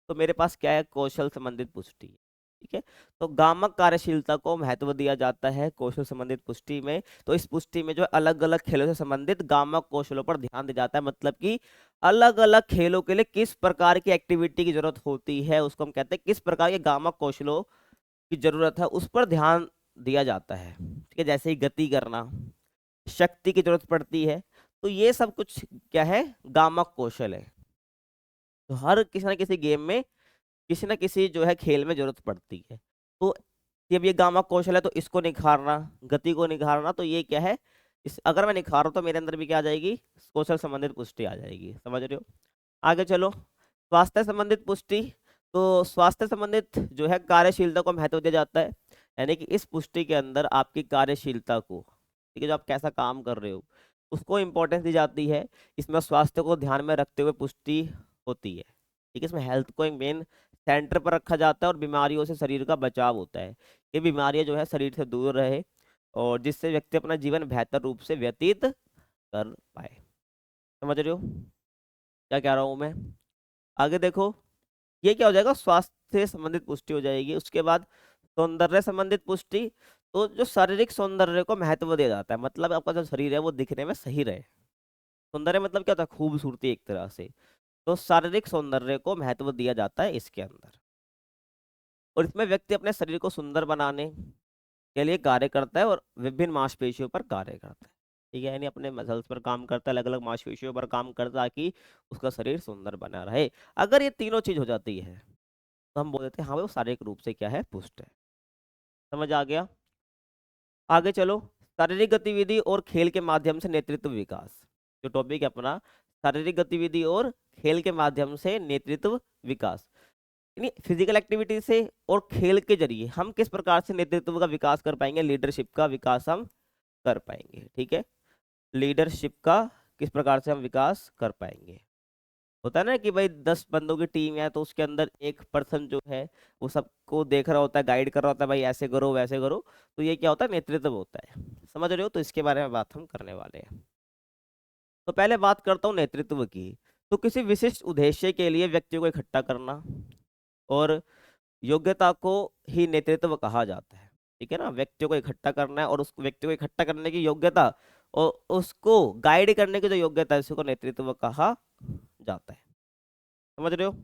तो मेरे पास क्या है? कौशल संबंधित पुष्टि है। ठीक है, तो गामक कार्यशीलता को महत्व दिया जाता है कौशल संबंधित पुष्टि में। तो इस पुष्टि में जो अलग अलग खेलों से संबंधित गामक कौशलों पर ध्यान दिया जाता है। मतलब कि अलग अलग खेलों के लिए किस प्रकार की एक्टिविटी की जरूरत होती है, उसको हम कहते हैं किस प्रकार के गामक कौशलों की जरूरत है, उस पर ध्यान दिया जाता है। ठीक है, जैसे ही गति करना, शक्ति की जरूरत पड़ती है, तो ये सब कुछ क्या है? गामक कौशल है। तो हर किसी ना किसी गेम में, किसी ना किसी जो है खेल में जरूरत पड़ती है। तो जब ये गामक कौशल है, तो इसको निखारना, गति को निखारना, तो ये क्या है? इस अगर मैं निखारूं, तो मेरे अंदर भी क्या आ जाएगी? कौशल संबंधित पुष्टि आ जाएगी। समझ रहे हो? आगे चलो, स्वास्थ्य संबंधित पुष्टि। तो स्वास्थ्य संबंधित जो है कार्यशीलता को महत्व दिया जाता है। यानी कि इस पुष्टि के अंदर आपकी कार्यशीलता को, ठीक है, जो आप कैसा काम कर रहे हो, उसको इम्पोर्टेंस दी जाती है। इसमें स्वास्थ्य को ध्यान में रखते हुए पुष्टि होती है। ठीक है, इसमें हेल्थ को एक मेन सेंटर पर रखा जाता है, और बीमारियों से शरीर का बचाव होता है। ये बीमारियां जो है शरीर से दूर रहे, और जिससे व्यक्ति अपना जीवन बेहतर रूप से व्यतीत कर पाए। समझ रहे हो क्या कह रहा हूँ मैं? आगे देखो, ये क्या हो जाएगा? स्वास्थ्य से संबंधित पुष्टि हो जाएगी। उसके बाद सौंदर्य संबंधित पुष्टि। तो जो शारीरिक सौंदर्य को महत्व दिया जाता है, मतलब आपका जो शरीर है वो दिखने में सही रहे। सौंदर्य मतलब क्या होता है? खूबसूरती एक तरह से। तो शारीरिक सौंदर्य को महत्व दिया जाता है इसके अंदर, और इसमें व्यक्ति अपने शरीर को सुंदर बनाने के लिए कार्य करता है, और विभिन्न मांसपेशियों पर कार्य करता है। ठीक है, यानी अपने मसल्स पर काम करता है, अलग अलग मांसपेशियों पर काम करता है, ताकि उसका शरीर सुंदर बना रहे। अगर ये तीनों चीज हो जाती है, तो हम बोल देते हैं हाँ भाई, वो शारीरिक रूप से क्या है? पुष्ट है। समझ आ गया? आगे चलो, शारीरिक गतिविधि और खेल के माध्यम से नेतृत्व विकास। जो टॉपिक है अपना, शारीरिक गतिविधि और खेल के माध्यम से नेतृत्व विकास, यानी फिजिकल एक्टिविटी से और खेल के जरिए हम किस प्रकार से नेतृत्व का विकास कर पाएंगे, लीडरशिप का विकास हम कर पाएंगे। ठीक है, लीडरशिप का किस प्रकार से हम विकास कर पाएंगे। होता है ना कि भाई 10 बंदों की टीम है, तो उसके अंदर एक पर्सन जो है वो सबको देख रहा होता है, गाइड कर रहा होता है, भाई ऐसे करो वैसे करो। तो ये क्या होता है? नेतृत्व होता है। समझ रहे हो? तो इसके बारे में बात हम करने वाले हैं। तो पहले बात करता हूँ नेतृत्व की। तो किसी विशिष्ट उद्देश्य के लिए व्यक्तियों को इकट्ठा करना, और योग्यता को ही नेतृत्व कहा जाता है। ठीक है ना, व्यक्तियों को इकट्ठा करना है, और उस व्यक्ति को इकट्ठा करने की योग्यता, और उसको गाइड करने की जो योग्यता है, उसी को नेतृत्व कहा जाता है। समझ रहे हो?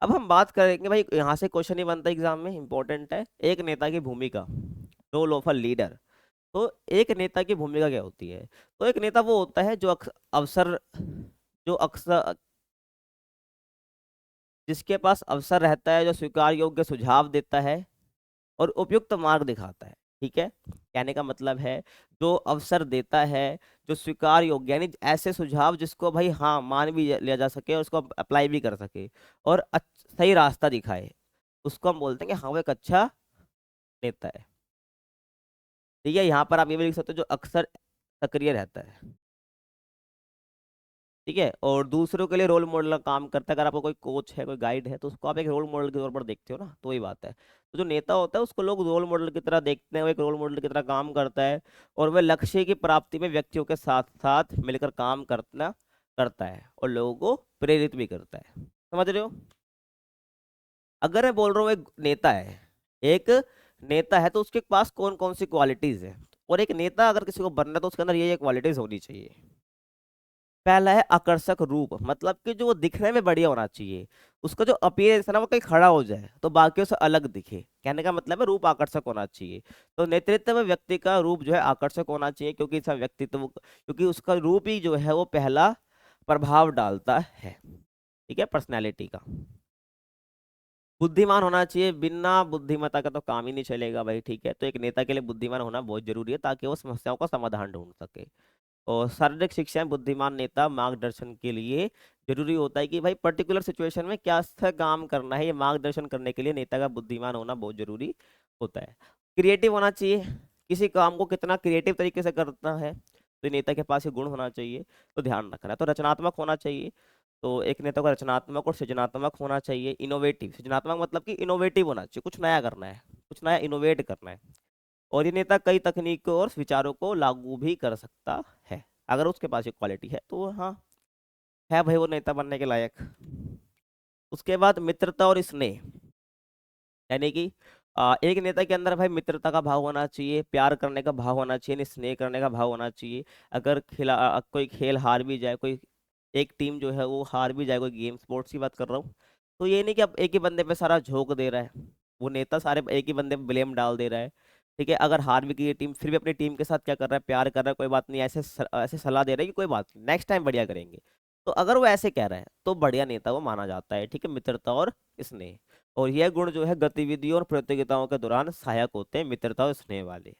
अब हम बात करेंगे भाई, यहाँ से क्वेश्चन ही बनता है एग्जाम में, इंपॉर्टेंट है, एक नेता की भूमिका, रोल ऑफ अ लीडर। तो एक नेता की भूमिका क्या होती है? तो एक नेता वो होता है जो अवसर, जो अक्सर, जिसके पास अवसर रहता है, जो स्वीकार योग्य सुझाव देता है और उपयुक्त मार्ग दिखाता है। ठीक है, कहने का मतलब है जो अवसर देता है, जो स्वीकार योग्य, यानी ऐसे सुझाव जिसको भाई हाँ मान भी लिया जा सके और उसको अप्लाई भी कर सके और सही रास्ता दिखाए, उसको हम बोलते हैं कि हाँ वो एक अच्छा नेता है। ठीक है, यहाँ पर आप ये भी लिख सकते हो जो अक्सर सक्रिय रहता है। ठीक है, और दूसरों के लिए रोल मॉडल का काम करता है। अगर आपको कोई कोच है, कोई गाइड है, तो उसको आप एक रोल मॉडल के तौर पर देखते हो ना, तो वही बात है। तो जो नेता होता है उसको लोग रोल मॉडल की तरह देखते हैं, वो एक रोल मॉडल की तरह काम करता है और वह लक्ष्य की प्राप्ति में व्यक्तियों के साथ साथ मिलकर काम करना करता है और लोगों को प्रेरित भी करता है। समझ रहे हो? अगर मैं बोल रहा हूँ एक नेता है, एक नेता है तो उसके पास कौन कौन सी क्वालिटीज है, और एक नेता अगर किसी को बनना है तो उसके अंदर ये क्वालिटीज होनी चाहिए। पहला है आकर्षक रूप, मतलब कि जो वो दिखने में बढ़िया होना चाहिए, उसका जो अपीयरेंस है ना वो कहीं खड़ा हो जाए तो बाकियों से अलग दिखे। कहने का मतलब है रूप आकर्षक होना चाहिए। तो नेतृत्व में व्यक्ति का रूप जो है आकर्षक होना चाहिए, क्योंकि इसका व्यक्तित्व, क्योंकि उसका रूप ही जो है वो पहला प्रभाव डालता है। ठीक है, पर्सनैलिटी का। बुद्धिमान होना चाहिए, बिना बुद्धिमत्ता का तो काम ही नहीं चलेगा भाई। ठीक है, तो एक नेता के लिए बुद्धिमान होना बहुत जरूरी है ताकि वो समस्याओं का समाधान ढूंढ सके। और शारीरिक शिक्षा में बुद्धिमान नेता मार्गदर्शन के लिए जरूरी होता है कि भाई पर्टिकुलर सिचुएशन में क्या सा काम करना है, ये मार्गदर्शन करने के लिए नेता का बुद्धिमान होना बहुत जरूरी होता है। क्रिएटिव होना चाहिए, किसी काम को कितना क्रिएटिव तरीके से करना है तो नेता के पास ये गुण होना चाहिए, तो ध्यान रखना है। तो रचनात्मक होना चाहिए, तो एक नेता को रचनात्मक और सृजनात्मक होना चाहिए। इनोवेटिव, सृजनात्मक मतलब कि इनोवेटिव होना चाहिए, कुछ नया करना है, कुछ नया इनोवेट करना है। और ये नेता कई तकनीकों और विचारों को लागू भी कर सकता है। अगर उसके पास ये क्वालिटी है तो हाँ, है भाई वो नेता बनने के लायक। उसके बाद मित्रता और स्नेह, यानी कि एक नेता के अंदर भाई मित्रता का भाव होना चाहिए, प्यार करने का भाव होना चाहिए, स्नेह करने का भाव होना चाहिए। अगर कोई खेल हार भी जाए, कोई एक टीम जो है वो हार भी जाए, कोई गेम स्पोर्ट्स की बात कर रहा हूँ, तो ये नहीं कि अब एक ही बंदे पे सारा झोंक दे रहा है, वो नेता सारे एक ही बंदे पे ब्लेम डाल दे रहा है। ठीक है, अगर हार भी गई टीम फिर भी अपनी टीम के साथ क्या कर रहा है, प्यार कर रहा है, कोई बात नहीं, ऐसे सलाह दे रहा है कि कोई बात नहीं नेक्स्ट टाइम बढ़िया करेंगे। तो अगर वो ऐसे कह रहा है तो बढ़िया नेता वो माना जाता है। ठीक है, मित्रता और स्नेह। और यह गुण जो है गतिविधियों और प्रतियोगिताओं के दौरान सहायक होते हैं, मित्रता और स्नेह वाले।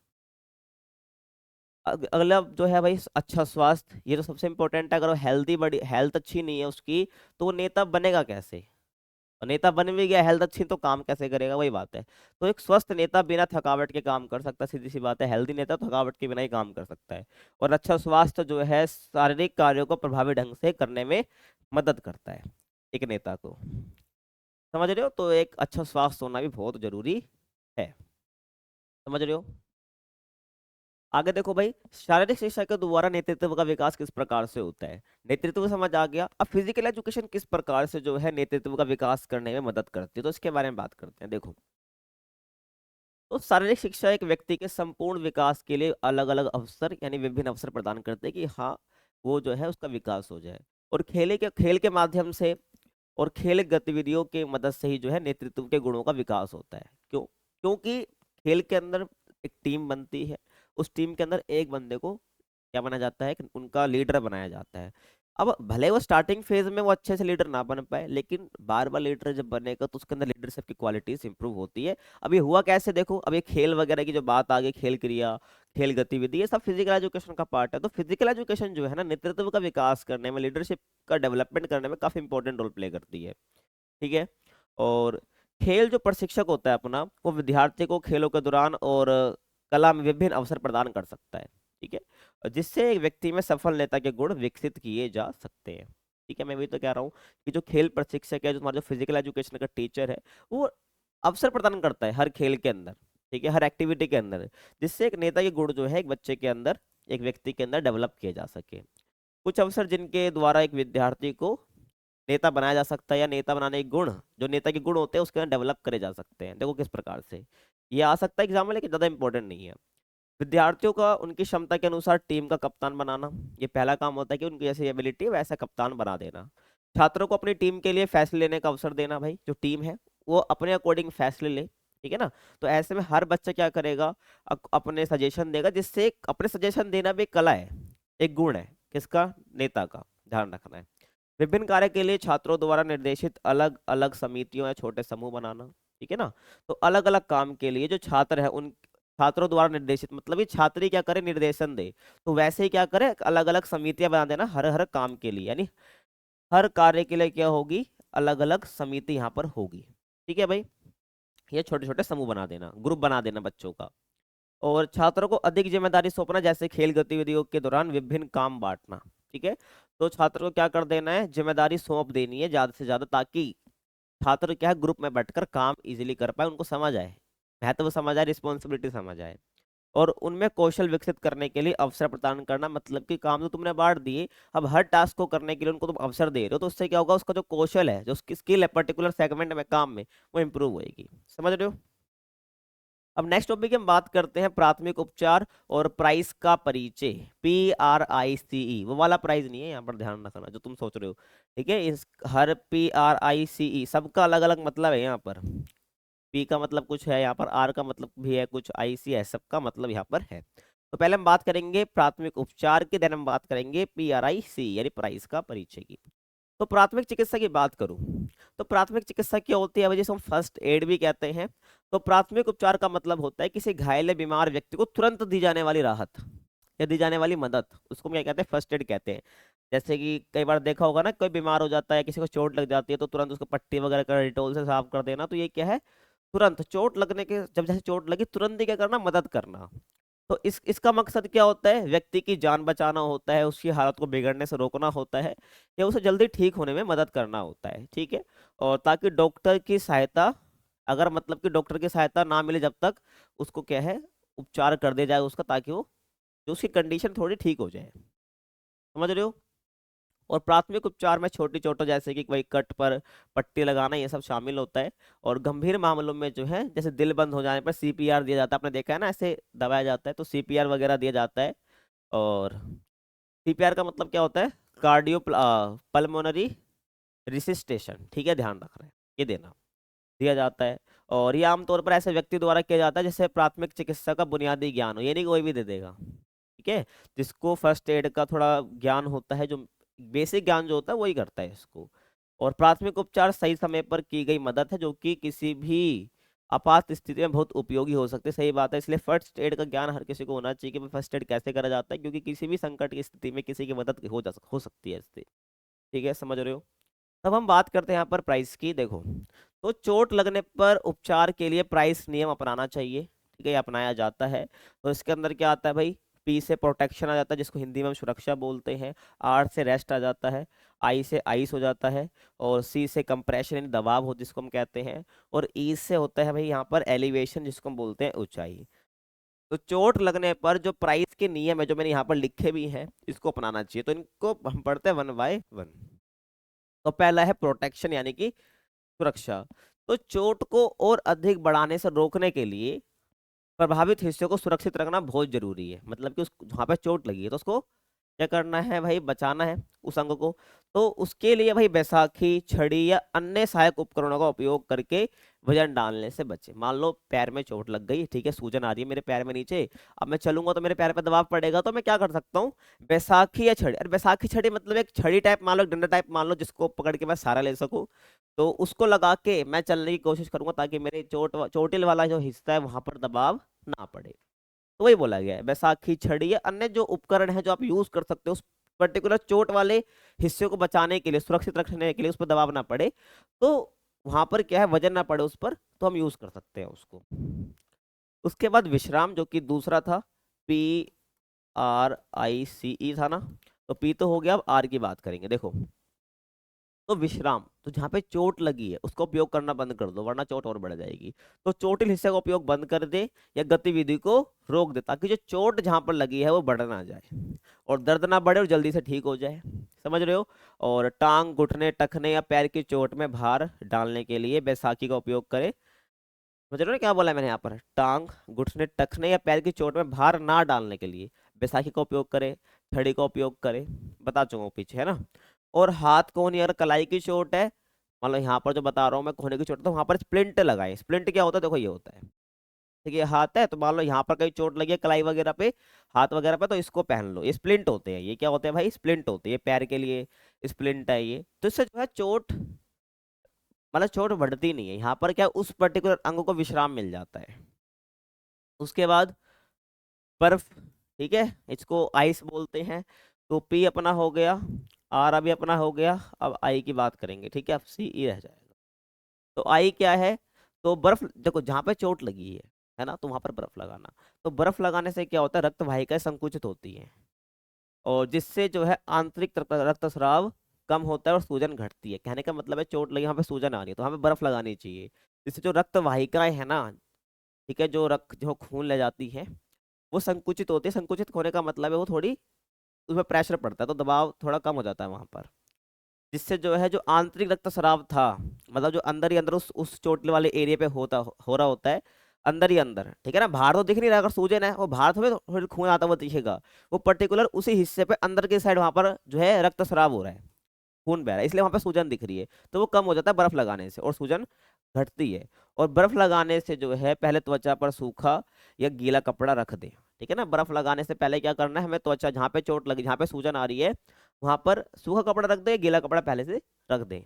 अगला जो है भाई अच्छा स्वास्थ्य, ये तो सबसे इंपॉर्टेंट है। अगर वो हेल्दी बड़ी हेल्थ अच्छी नहीं है उसकी, तो वो नेता बनेगा कैसे? और नेता बन भी गया, हेल्थ अच्छी, तो काम कैसे करेगा? वही बात है। तो एक स्वस्थ नेता बिना थकावट के काम कर सकता है, सीधी सी बात है। हेल्दी नेता थकावट के बिना ही काम कर सकता है। और अच्छा स्वास्थ्य जो है शारीरिक कार्यों को प्रभावी ढंग से करने में मदद करता है एक नेता को। समझ रहे हो? तो एक अच्छा स्वास्थ्य होना भी बहुत जरूरी है। समझ रहे हो? आगे देखो भाई, शारीरिक शिक्षा के द्वारा नेतृत्व का विकास किस प्रकार से होता है। नेतृत्व समझ आ गया, अब फिजिकल एजुकेशन किस प्रकार से जो है नेतृत्व का विकास करने में मदद करती है, तो इसके बारे में बात करते हैं। देखो, तो शारीरिक शिक्षा एक व्यक्ति के संपूर्ण विकास के लिए अलग अलग अवसर, यानी विभिन्न अवसर प्रदान करते हैं कि हाँ वो जो है उसका विकास हो जाए। और खेल के माध्यम से और खेल गतिविधियों के मदद से ही जो है नेतृत्व के गुणों का विकास होता है। क्यों? क्योंकि खेल के अंदर एक टीम बनती है, उस टीम के अंदर एक बंदे को क्या बनाया जाता है कि उनका लीडर बनाया जाता है। अब भले वो स्टार्टिंग फेज में वो अच्छे से लीडर ना बन पाए, लेकिन बार बार लीडर जब बनेगा तो उसके अंदर लीडरशिप की क्वालिटीज इंप्रूव होती है। अब ये हुआ कैसे? देखो, अब ये खेल वगैरह की जो बात आ गई, खेल क्रिया, खेल गतिविधि, ये सब फिजिकल एजुकेशन का पार्ट है। तो फिजिकल एजुकेशन जो है ना नेतृत्व का विकास करने में, लीडरशिप का डेवलपमेंट करने में काफी इंपॉर्टेंट रोल प्ले करती है। ठीक है, और खेल जो प्रशिक्षक होता है अपना, वो विद्यार्थी को खेलों के दौरान और कला में विभिन्न अवसर प्रदान कर सकता है। ठीक है, और जिससे एक व्यक्ति में सफल नेता के गुण विकसित किए जा सकते हैं। ठीक है, मैं वही तो कह रहा हूँ कि जो खेल प्रशिक्षक है, जो तुम्हारा जो फिजिकल एजुकेशन का टीचर है, वो अवसर प्रदान करता है हर खेल के अंदर। ठीक है, हर एक्टिविटी के अंदर, जिससे एक नेता के गुण जो है एक बच्चे के अंदर, एक व्यक्ति के अंदर डेवलप किए जा सके। कुछ अवसर जिनके द्वारा एक विद्यार्थी को नेता बनाया जा सकता है, या नेता बनाने के गुण, जो नेता के गुण होते हैं उसके अंदर डेवलप करे जा सकते हैं। देखो किस प्रकार से ये आ सकता है एग्जाम में, लेकिन ज़्यादा इंपॉर्टेंट नहीं है। विद्यार्थियों का उनकी क्षमता के अनुसार टीम का कप्तान बनाना, ये पहला काम होता है कि उनकी जैसी एबिलिटी है वैसा कप्तान बना देना। छात्रों को अपनी टीम के लिए फैसले लेने का अवसर देना, भाई जो टीम है वो अपने अकॉर्डिंग फैसले ले। ठीक है ना? तो ऐसे में हर बच्चा क्या करेगा, अपने सजेशन देगा, जिससे अपने सजेशन देना भी एक कला है, एक गुण है। किसका? नेता का। ध्यान रखना है। विभिन्न कार्य के लिए छात्रों द्वारा निर्देशित अलग अलग समितियों या छोटे समूह बनाना। ठीक है ना? तो अलग अलग काम के लिए जो छात्र है छात्रों द्वारा निर्देशित, मतलब ये छात्री क्या करे, निर्देशन दे। तो वैसे ही क्या करे, अलग अलग समितियां बना देना हर हर काम के लिए, यानी हर कार्य के लिए क्या होगी, अलग अलग समिति यहाँ पर होगी। ठीक है भाई, ये छोटे छोटे समूह बना देना, ग्रुप बना देना बच्चों का। और छात्रों को अधिक जिम्मेदारी सौंपना, जैसे खेल गतिविधियों के दौरान विभिन्न काम बांटना। ठीक है, तो छात्र को क्या कर देना है, जिम्मेदारी सौंप देनी है ज्यादा से ज्यादा, ताकि छात्र क्या है, ग्रुप में बैठकर काम इजीली कर पाए, उनको समझ आए, महत्व समझ आए, रिस्पॉन्सिबिलिटी समझ आए। और उनमें कौशल विकसित करने के लिए अवसर प्रदान करना, मतलब कि काम तो तुमने बांट दिए, अब हर टास्क को करने के लिए उनको तुम अवसर दे रहे हो, तो उससे क्या होगा, उसका जो कौशल है, जो उसकी स्किल है पर्टिकुलर सेगमेंट में काम में, वो इंप्रूव होएगी। समझ रहे हो। अब नेक्स्ट टॉपिक हम बात करते हैं प्राथमिक उपचार और प्राइस का परिचय। PRICE, वो वाला प्राइस नहीं है, यहाँ पर ध्यान रखना जो तुम सोच रहे हो। ठीक है, इस हर PRICE सबका अलग अलग मतलब है यहाँ पर। पी का मतलब कुछ है यहाँ पर, आर का मतलब भी है कुछ, IC है, सबका मतलब यहाँ पर है। तो पहले हम बात करेंगे प्राथमिक उपचार की, देन हम बात करेंगे PRIC यानी प्राइस का परिचय की। तो प्राथमिक चिकित्सा की बात करूं, तो प्राथमिक चिकित्सा क्या होती है, जिसे हम फर्स्ट एड भी कहते हैं। तो प्राथमिक उपचार का मतलब होता है किसी घायल या बीमार व्यक्ति को तुरंत दी जाने वाली राहत या दी जाने वाली मदद, उसको हम क्या कहते हैं, फर्स्ट एड कहते हैं। जैसे कि कई बार देखा होगा ना, कोई बीमार हो जाता है, किसी को चोट लग जाती है, तो तुरंत उसको पट्टी वगैरह कर डिटोल से साफ कर देना, तो ये क्या है, तुरंत चोट लगने के, जब जैसे चोट लगी तुरंत ही क्या करना, मदद करना। तो इसका मकसद क्या होता है, व्यक्ति की जान बचाना होता है, उसकी हालत को बिगड़ने से रोकना होता है, या उसे जल्दी ठीक होने में मदद करना होता है। ठीक है, और ताकि डॉक्टर की सहायता, अगर मतलब कि डॉक्टर की सहायता ना मिले जब तक, उसको क्या है, उपचार कर दिया जाए उसका, ताकि वो जो उसकी कंडीशन थोड़ी ठीक हो जाए। समझ रहे हो। और प्राथमिक उपचार में छोटी चोटों, जैसे कि वही कट पर पट्टी लगाना, ये सब शामिल होता है। और गंभीर मामलों में जो है, जैसे दिल बंद हो जाने पर CPR दिया जाता है, आपने देखा है ना, ऐसे दबाया जाता है, तो CPR वगैरह दिया जाता है। और CPR का मतलब क्या होता है, कार्डियो पल्मोनरी रिसिस्टेशन। ठीक है, ध्यान रख रहे हैं, ये देना दिया जाता है। और ये आमतौर पर ऐसे व्यक्ति द्वारा किया जाता है जिससे प्राथमिक चिकित्सा का बुनियादी ज्ञान हो, ये नहीं कोई भी दे देगा। ठीक है, जिसको फर्स्ट एड का थोड़ा ज्ञान होता है, जो बेसिक ज्ञान जो होता है वही करता है इसको। और प्राथमिक उपचार सही समय पर की गई मदद है, जो कि किसी भी आपात स्थिति में बहुत उपयोगी हो सकती है। सही बात है, इसलिए फर्स्ट एड का ज्ञान हर किसी को होना चाहिए कि फर्स्ट एड कैसे करा जाता है, क्योंकि किसी भी संकट की स्थिति में किसी की मदद हो सकती है इससे। ठीक है, समझ रहे हो। अब हम बात करते हैं यहाँ पर प्राइस की। देखो, तो चोट लगने पर उपचार के लिए प्राइस नियम अपनाना चाहिए। ठीक है, ये अपनाया जाता है। तो इसके अंदर क्या आता है भाई, P से प्रोटेक्शन आ जाता है, जिसको हिंदी में हम सुरक्षा बोलते हैं। R से रेस्ट आ जाता है। I से आइस हो जाता है। और C से कंप्रेशन यानी दबाव हो, जिसको हम कहते हैं। और E से होता है भाई यहाँ पर एलिवेशन, जिसको हम बोलते हैं ऊंचाई। तो चोट लगने पर जो प्राइस के नियम है, जो मैंने यहाँ पर लिखे भी हैं, इसको अपनाना चाहिए। तो इनको हम पढ़ते हैं वन बाय वन। तो पहला है प्रोटेक्शन यानी कि सुरक्षा। तो चोट को और अधिक बढ़ाने से रोकने के लिए प्रभावित हिस्से को सुरक्षित रखना बहुत जरूरी है। मतलब कि उस जहाँ पे चोट लगी है, तो उसको क्या करना है भाई, बचाना है उस अंग को। तो उसके लिए भाई बैसाखी, छड़ी या अन्य सहायक उपकरणों का उपयोग करके वजन डालने से बचे। मान लो पैर में चोट लग गई, ठीक है, सूजन आ रही है मेरे पैर में नीचे, अब मैं चलूंगा तो मेरे पैर पे दबाव पड़ेगा, तो मैं क्या कर सकता हूँ, बैसाखी या छड़ी। अरे बैसाखी छड़ी मतलब एक छड़ी टाइप मान लो, एक डंडा टाइप मान लो, जिसको पकड़ के मैं सहारा ले सकूं। तो उसको लगा के मैं चलने की कोशिश करूंगा, ताकि मेरे चोटिल वाला जो हिस्सा है वहां पर दबाव ना पड़े। तो वही बोला गया है, बैसाखी, छड़ी या अन्य जो उपकरण है जो आप यूज कर सकते हो उस पर्टिकुलर चोट वाले हिस्से को बचाने के लिए, सुरक्षित रखने के लिए, उस पर दबाव ना पड़े, तो वहां पर क्या है, वजन ना पड़े उस पर, तो हम यूज कर सकते हैं उसको। उसके बाद विश्राम, जो कि दूसरा था, PRICE था ना। तो पी तो हो गया, अब आर की बात करेंगे। देखो, तो विश्राम, तो जहाँ पे चोट लगी है उसका उपयोग करना बंद कर दो, वरना चोट और बढ़ जाएगी। तो चोटिल हिस्से का उपयोग बंद कर दे या गतिविधि को रोक दे, ताकि जो चोट जहाँ पर लगी है वो बढ़ ना जाए और दर्द ना बढ़े और जल्दी से ठीक हो जाए। समझ रहे हो। और टांग, घुटने, टखने या पैर की चोट में भार डालने के लिए बैसाखी का उपयोग करें। समझ रहे हो ना क्या बोला है मैंने यहाँ पर, टांग, घुटने, टखने या पैर की चोट में भार ना डालने के लिए बैसाखी का उपयोग करें, छड़ी का उपयोग करें, बता चुका हूँ पीछे, है ना। और हाथ, कोहनी अगर कलाई की चोट है, मान लो यहाँ पर जो बता रहा हूँ मैं, कोहनी की चोट है, तो वहां पर स्प्लिंट लगाए। स्प्लिंट क्या होता है, देखो ये होता है, ठीक है, हाथ है तो मान लो यहाँ पर कहीं चोट लगी है कलाई वगैरह पे, हाथ वगैरह पे, तो इसको पहन लो। ये स्प्लिंट होते हैं, ये क्या होते हैं भाई, स्प्लिंट होते हैं, ये पैर के लिए स्प्लिंट है ये। तो इससे जो है चोट, मतलब चोट बढ़ती नहीं है, यहाँ पर क्या उस पर्टिकुलर अंग को विश्राम मिल जाता है। उसके बाद बर्फ, ठीक है, इसको आइस बोलते हैं। तो पी अपना हो गया, आर अभी अपना हो गया। अब आई की बात करेंगे, ठीक है, अब सी ई रह जाएगा। तो आई क्या है? तो बर्फ, देखो जहाँ पे चोट लगी है ना, तो वहां पर बर्फ लगाना। तो बर्फ लगाने से क्या होता है, रक्त वाहिकाएं संकुचित होती है, और जिससे जो है आंतरिक रक्तस्राव कम होता है और सूजन घटती है। कहने का मतलब है चोट लगी, वहां पे सूजन आ रही है, तो हमें बर्फ लगानी चाहिए। जिससे जो रक्त वाहिकाएं है ना, ठीक है, जो रक्त जो खून ले जाती है, वो संकुचित होती है। संकुचित होने का मतलब है वो थोड़ी, उसमें प्रेशर पड़ता है, तो दबाव थोड़ा कम हो जाता है वहां पर। जिससे जो है जो आंतरिक रक्तस्राव था, मतलब जो अंदर ही अंदर उस चोट वाले एरिया पे हो रहा होता है, अंदर ही अंदर, ठीक है ना, बाहर तो दिख नहीं रहा। अगर सूजन है वो बाहर थोड़ी थोड़ी खून आता हुआ दिखेगा, वो पर्टिकुलर उसी हिस्से पे अंदर के साइड वहां पर जो है रक्तस्राव हो रहा है, खून बह रहा है, इसलिए वहां पे सूजन दिख रही है। तो वो कम हो जाता है बर्फ लगाने से, और सूजन घटती है। और बर्फ लगाने से जो है पहले त्वचा पर सूखा या गीला कपड़ा रख दे, ठीक है ना। बर्फ लगाने से पहले क्या करना है, हमें त्वचा जहाँ पे चोट लगी, जहाँ पे सूजन आ रही है, वहां पर सूखा कपड़ा रख दे, गीला कपड़ा पहले से रख दें।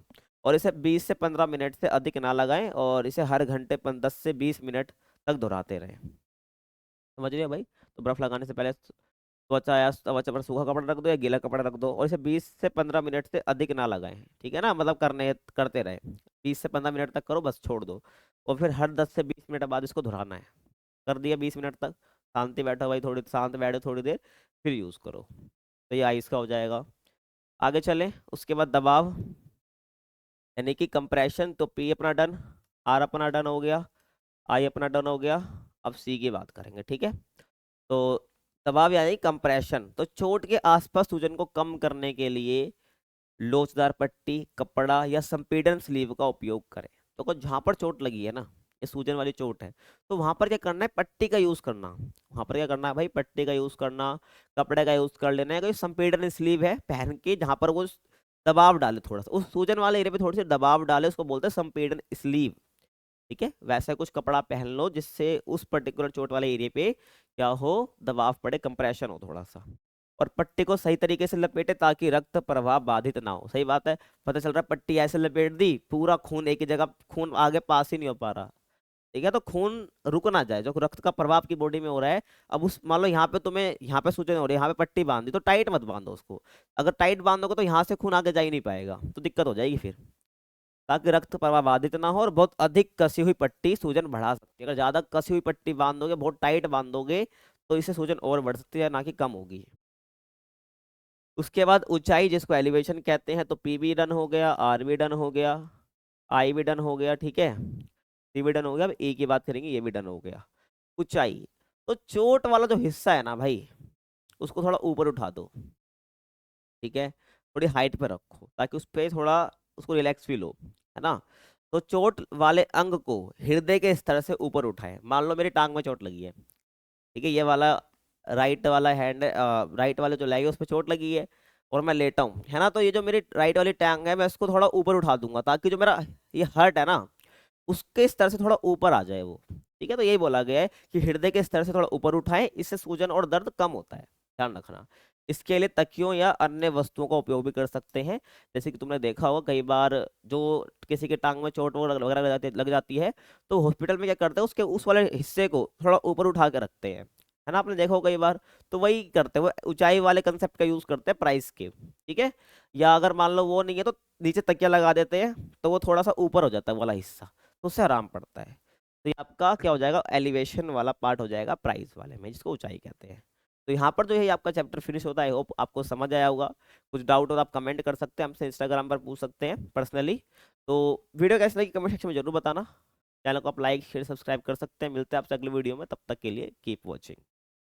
और इसे 20 से 15 मिनट से अधिक ना लगाएं, और इसे हर घंटे 10 से 20 मिनट तक दोहराते रहें। समझ रहे हो भाई? तो बर्फ लगाने से पहले त्वचा या त्वचा पर सूखा कपड़ा रख दो या गीला कपड़ा रख दो, और इसे 20 से 15 मिनट से अधिक ना लगाएं, ठीक है ना, मतलब करते रहे। 20 से 15 मिनट तक करो, बस छोड़ दो। और फिर हर 10 से 20 मिनट बाद इसको दोहराना है। कर दिया 20 मिनट तक, शांति बैठो भाई, थोड़ी शांत बैठो थोड़ी देर, फिर यूज़ करो। तो ये आइस का हो जाएगा। आगे चलें, उसके बाद दबाव, यानी कि कंप्रेशन। तो पी अपना डन, आर अपना डन हो गया, आई अपना डन हो गया। अब सी की बात करेंगे, ठीक है। तो दबाव यानी कंप्रेशन, तो चोट के आसपास सूजन को कम करने के लिए लोचदार पट्टी, कपड़ा या संपीड़न स्लीव का उपयोग करें। तो जहां पर चोट लगी है ना, ये सूजन वाली चोट है, तो वहां पर क्या करना है, पट्टी का यूज करना। वहां पर क्या करना है भाई, पट्टी का यूज करना, कपड़े का यूज कर लेना है। कोई संपीड़न स्लीव है पहन के, जहां पर वो दबाव डाले, थोड़ा सा उस सूजन वाले एरिया पे थोड़ी सी दबाव डाले, उसको बोलते हैं संपीड़न स्लीव, ठीक है। वैसा कुछ कपड़ा पहन लो जिससे उस पर्टिकुलर चोट वाले एरिया पे क्या हो, दबाव पड़े, कंप्रेशन हो थोड़ा सा। और पट्टी को सही तरीके से लपेटे ताकि रक्त प्रवाह बाधित ना हो। सही बात है, पता चल रहा है पट्टी ऐसे लपेट दी, पूरा खून एक ही जगह, खून आगे पास ही नहीं हो पा रहा, ठीक है। तो खून रुक ना जाए, जो रक्त का प्रभाव की बॉडी में हो रहा है। अब उस मान लो यहाँ पे तुम्हें, यहाँ पे सूजन हो रही है, यहाँ पे पट्टी बांध दी, तो टाइट मत बांधो उसको। अगर टाइट बांधोगे तो यहाँ से खून आगे जा ही नहीं पाएगा, तो दिक्कत हो जाएगी फिर। ताकि रक्त प्रवाह बाधित ना हो। और बहुत अधिक कसी हुई पट्टी सूजन बढ़ा सकती है, अगर ज्यादा कसी हुई पट्टी बांधोगे, बहुत टाइट बांधोगे, तो इससे सूजन और बढ़ सकती है, ना कि कम होगी। उसके बाद ऊंचाई, जिसको एलिवेशन कहते हैं, तो पी भी डन हो गया, आर भी डन हो गया, आई भी डन हो गया, ठीक है, सी भी डन हो गया। अब ए की बात करेंगे, ये भी डन हो गया। ऊंचाई, तो चोट वाला जो हिस्सा है ना भाई, उसको थोड़ा ऊपर उठा दो, ठीक है, थोड़ी हाइट पे रखो, ताकि उस पे थोड़ा उसको रिलैक्स फील हो, है ना। तो चोट वाले अंग को हृदय के स्तर से ऊपर उठाए। मान लो मेरी टांग में चोट लगी है, ठीक है, ये वाला राइट वाला हैंड, राइट वाले जो लेग है उस पर चोट लगी है, और मैं लेटा हूँ, है ना। तो ये जो मेरी राइट वाली टांग है, मैं इसको थोड़ा ऊपर उठा दूंगा, ताकि जो मेरा ये हर्ट है ना, उसके स्तर से थोड़ा ऊपर आ जाए वो, ठीक है। तो यही बोला गया है कि हृदय के स्तर से थोड़ा ऊपर उठाएं, इससे सूजन और दर्द कम होता है, ध्यान रखना। इसके लिए तकियों या अन्य वस्तुओं का उपयोग भी कर सकते हैं। जैसे कि तुमने देखा होगा कई बार, जो किसी के टांग में चोट वगैरह लग जाती है, तो हॉस्पिटल में क्या करते हैं, उसके उस वाले हिस्से को थोड़ा ऊपर उठा के रखते हैं, है ना, आपने देखा होगा कई बार। तो वही करते हैं, वो ऊंचाई वाले कंसेप्ट का यूज करते हैं प्राइस के, ठीक है। या अगर मान लो वो नहीं है, तो नीचे तकिया लगा देते हैं, तो वो थोड़ा सा ऊपर हो जाता है वो वाला हिस्सा, तो उससे आराम पड़ता है। तो ये आपका क्या हो जाएगा, एलिवेशन वाला पार्ट हो जाएगा प्राइस वाले में, जिसको ऊंचाई कहते हैं। तो यहाँ पर जो है आपका चैप्टर फिनिश होता है। आई होप आपको समझ आया होगा। कुछ डाउट हो तो आप कमेंट कर सकते हैं, हमसे इंस्टाग्राम पर पूछ सकते हैं पर्सनली। तो वीडियो कैसी लगी कमेंट सेक्शन में जरूर बताना। चैनल को आप लाइक शेयर सब्सक्राइब कर सकते हैं। मिलते हैं आपसे अगले वीडियो में, तब तक के लिए कीप वॉचिंग।